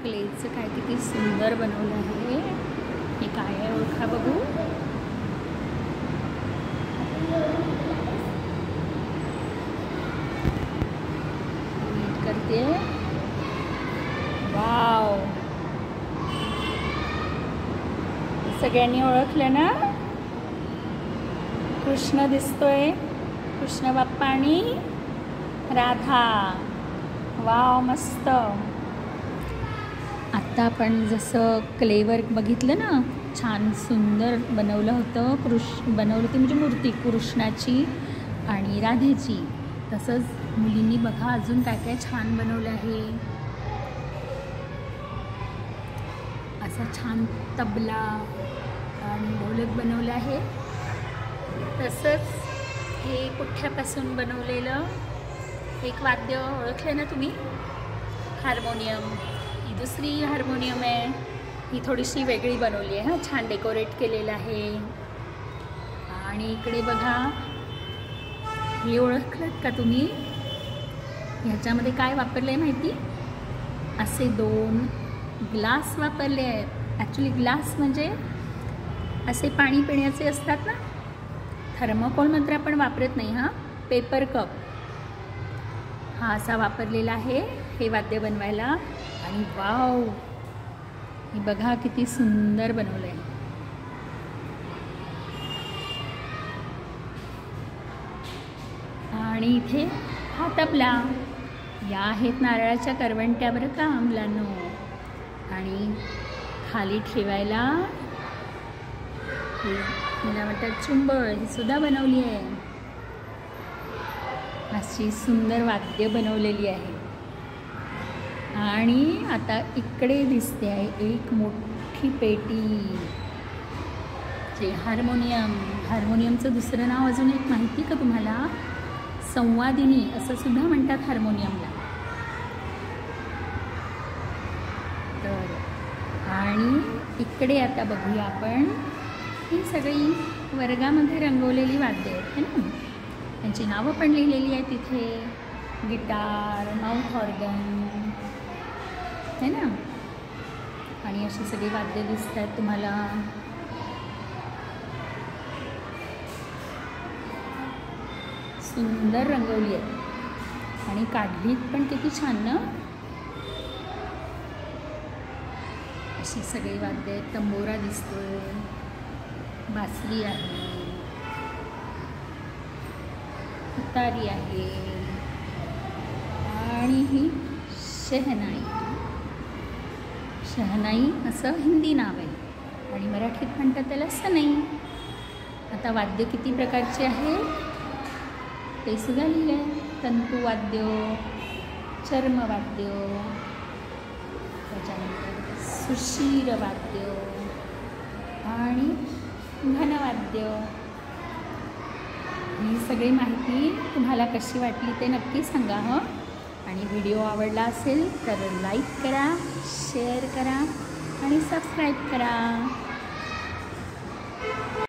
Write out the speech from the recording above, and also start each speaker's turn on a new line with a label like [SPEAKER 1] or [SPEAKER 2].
[SPEAKER 1] क्लेचं काय किती सुंदर बनवलं आहे. हे काय आहे ओळखा बघू. नीट करते. वाव, सगळ्यांनी ओळखलं ना. कृष्ण दिसतोय, कृष्ण बाप्पा आणि राधा. वाव, मस्त. आत्ता आपण जसं क्लेवर बघितलं ना, छान सुंदर बनवलं होतं. बनवलं ती म्हणजे मूर्ती कृष्णाची आणि राधेची. तसंच मुलींनी बघा अजून काय काय छान बनवलं आहे. असा छान तबला आणि ढोलक बनवलं आहे. तसंच हे पुठ्ठ्यापासून बनवलेलं एक वाद्य ओळखलं ना तुम्ही, हार्मोनियम. ही दुसरी हार्मोनियम आहे. ही थोडीशी वेगळी बनवली आहे. छान डेकोरेट केलेलं आहे. आणि इकडे बघा, हे ओळखलं का तुम्ही. ह्याच्यामध्ये काय वापरलं आहे माहिती. असे 2 ग्लास वापरले आहेत. ॲक्च्युली ग्लास म्हणजे असे पाणी पिण्याचे असतात ना. थर्मोकोल मात्र आपण वापरत नाही. पेपर कप हा असा वापरलेला आहे हे वाद्य बनवायला. आणि वाव, हे बघा किती सुंदर बनवलं आहे. आणि इथे हा तबला. या आहेत नारळाच्या करवंट्या बरं का मुलांनो. आणि खाली ठेवायला मला वाटतं चुंबळ ही सुद्धा बनवली आहे. अशी सुंदर वाद्य बनवलेली आहे. आणि आता इकडे दिसते आहे एक मोठी पेटी, जे हार्मोनियम. हार्मोनियमचं दुसरं नाव अजून एक माहिती का तुम्हाला. संवादिनी असं सुद्धा म्हणतात हार्मोनियमला. तर आणि इकडे आता बघूया आपण, ही सगळी वर्गामध्ये रंगवलेली वाद्य आहेत ना. त्यांची नावं पण लिहिलेली आहेत तिथे. गिटार, माउथ ऑर्गन है ना. आणि अशी सगळी वाद्य दिसत आहेत तुम्हाला. सुंदर रंगवली आहे आणि काढलीत पण किती छान ना. अशी सगळी वाद्य आहेत. तंबोरा दिसतोय, बासरी आहे, तुतारी आहे आणि ही शहनाई. शहनाई असं हिंदी नाव आहे आणि मराठीत म्हणतात त्याला सनई. आता वाद्य किती प्रकारचे आहे ते सुद्धा लिहिले आहे. तंतुवाद्य, चर्मवाद्य, त्याच्यानंतर सुशीर वाद्य आणि घनवाद्य. ही सगळी माहिती तुम्हाला कशी वाटली ते नक्की सांगा. आणि व्हिडिओ आवडला असेल तर लाईक करा, शेअर करा आणि सबस्क्राईब करा.